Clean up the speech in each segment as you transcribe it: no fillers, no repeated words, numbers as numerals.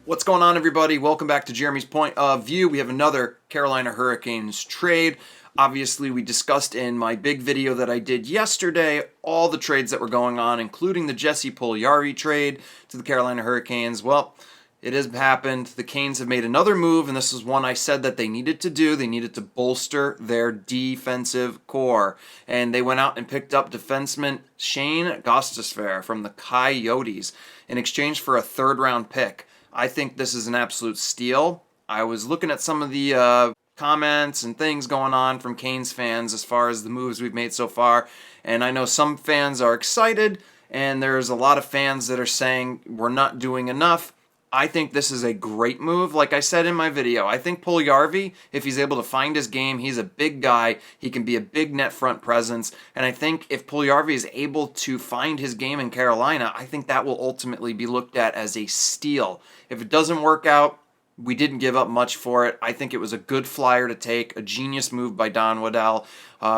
What's going on, everybody? Welcome back to Jeremy's Point of View. We have another Carolina Hurricanes trade. Obviously, we discussed in my big video that I did yesterday all the trades that were going on, including the Jesse Puljujarvi trade to the Carolina Hurricanes. Well, it has happened. The Canes have made another move, and this is one I said that they needed to do. They needed to bolster their defensive core, and they went out and picked up defenseman Shayne Gostisbehere from the Coyotes in exchange for a third-round pick. I think this is an absolute steal. I was looking at some of the comments and things going on from Canes fans as far as the moves we've made so far, and I know some fans are excited, and there's a lot of fans that are saying we're not doing enough. I think this is a great move. Like I said in my video, I think Puljujarvi, if he's able to find his game, he's a big guy. He can be a big net front presence. And I think if Puljujarvi is able to find his game in Carolina, I think that will ultimately be looked at as a steal. If it doesn't work out, we didn't give up much for it. I think it was a good flyer to take, a genius move by Don Waddell.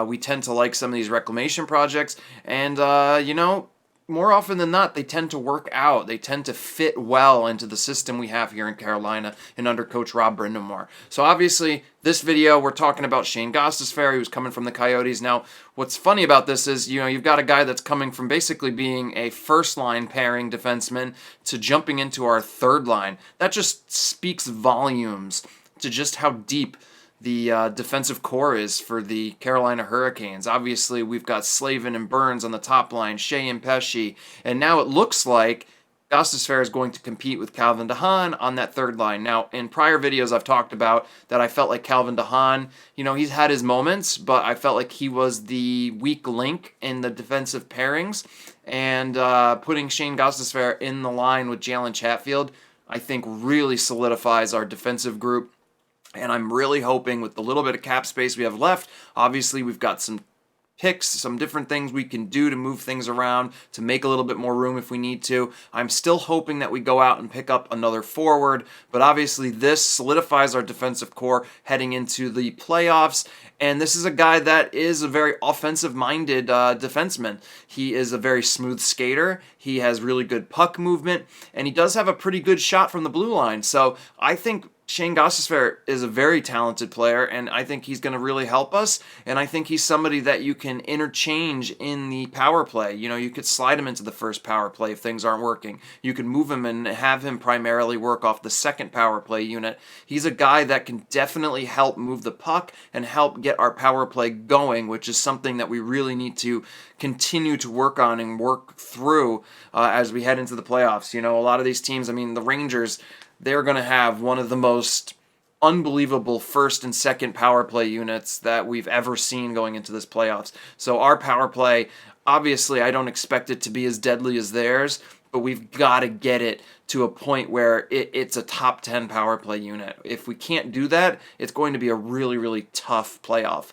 We tend to like some of these reclamation projects. And, more often than not, they tend to work out. They tend to fit well into the system we have here in Carolina and under Coach Rob Brind'Amour. So obviously, this video, we're talking about Shayne Gostisbehere, who's coming from the Coyotes. Now, what's funny about this is, you've got a guy that's coming from basically being a first-line pairing defenseman to jumping into our third line. That just speaks volumes to just how deep the defensive core is for the Carolina Hurricanes. Obviously, we've got Slavin and Burns on the top line, Shea and Pesce, and now it looks like Gostisbehere is going to compete with Calvin DeHaan on that third line. Now, in prior videos, I've talked about that I felt like Calvin DeHaan, he's had his moments, but I felt like he was the weak link in the defensive pairings, and putting Shayne Gostisbehere in the line with Jalen Chatfield, I think really solidifies our defensive group. And I'm really hoping with the little bit of cap space we have left, obviously we've got some picks, some different things we can do to move things around, to make a little bit more room if we need to. I'm still hoping that we go out and pick up another forward, but obviously this solidifies our defensive core heading into the playoffs. And this is a guy that is a very offensive-minded defenseman. He is a very smooth skater. He has really good puck movement, and he does have a pretty good shot from the blue line. So I think Shayne Gostisbehere is a very talented player, and I think he's going to really help us, and I think he's somebody that you can interchange in the power play. You could slide him into the first power play if things aren't working. You could move him and have him primarily work off the second power play unit. He's a guy that can definitely help move the puck and help get our power play going, which is something that we really need to continue to work on and work through as we head into the playoffs. A lot of these teams, the Rangers, they're going to have one of the most unbelievable first and second power play units that we've ever seen going into this playoffs. So our power play, obviously, I don't expect it to be as deadly as theirs, but we've got to get it to a point where it's a top 10 power play unit. If we can't do that, it's going to be a really, really tough playoff.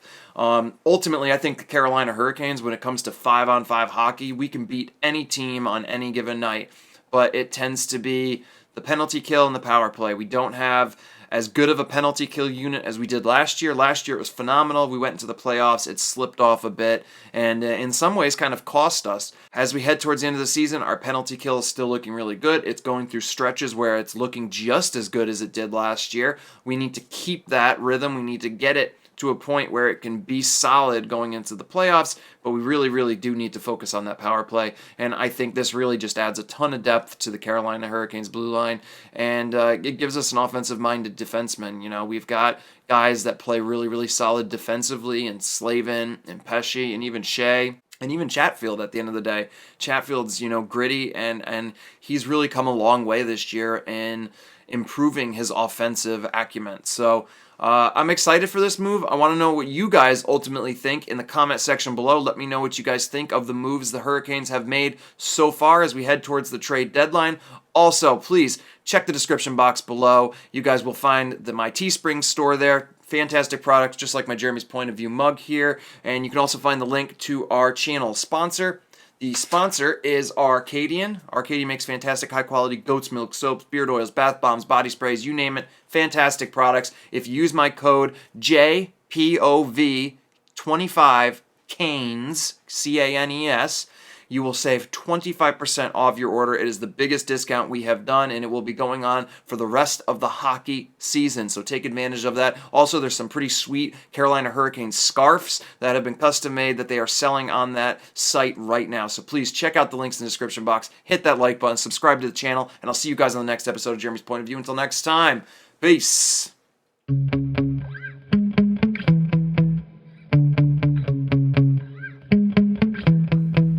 Ultimately, I think the Carolina Hurricanes, when it comes to 5-on-5 hockey, we can beat any team on any given night, but it tends to be the penalty kill and the power play. We don't have as good of a penalty kill unit as we did last year. Last year it was phenomenal. We went into the playoffs. It slipped off a bit and in some ways kind of cost us. As we head towards the end of the season, our penalty kill is still looking really good. It's going through stretches where it's looking just as good as it did last year. We need to keep that rhythm. We need to get it to a point where it can be solid going into the playoffs, but we really, really do need to focus on that power play, and I think this really just adds a ton of depth to the Carolina Hurricanes blue line, and it gives us an offensive-minded defenseman. We've got guys that play really, really solid defensively, and Slavin, and Pesce, and even Shea, and even Chatfield at the end of the day. Chatfield's, gritty, and he's really come a long way this year in improving his offensive acumen. So I'm excited for this move. I want to know what you guys ultimately think in the comment section below. Let me know what you guys think of the moves the Hurricanes have made so far as we head towards the trade deadline. Also, please check the description box below. You guys will find my Teespring store there. Fantastic products, just like my Jeremy's Point of View mug here. And you can also find the link to our channel sponsor. The sponsor is Arcadian. Arcadian makes fantastic high-quality goat's milk soaps, beard oils, bath bombs, body sprays, you name it. Fantastic products. If you use my code JPOV25, CANES, CANES, you will save 25% off your order. It is the biggest discount we have done, and it will be going on for the rest of the hockey season, so take advantage of that. Also, there's some pretty sweet Carolina Hurricanes scarves that have been custom made that they are selling on that site right now. So please check out the links in the description box, hit that like button, subscribe to the channel, and I'll see you guys on the next episode of Jeremy's Point of View. Until next time, peace.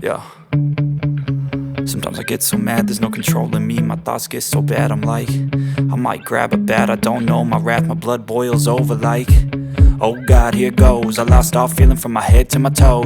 Yeah. Sometimes I get so mad, there's no controlling me. My thoughts get so bad, I'm like, I might grab a bat, I don't know. My wrath, my blood boils over like, oh God, here goes. I lost all feeling from my head to my toes.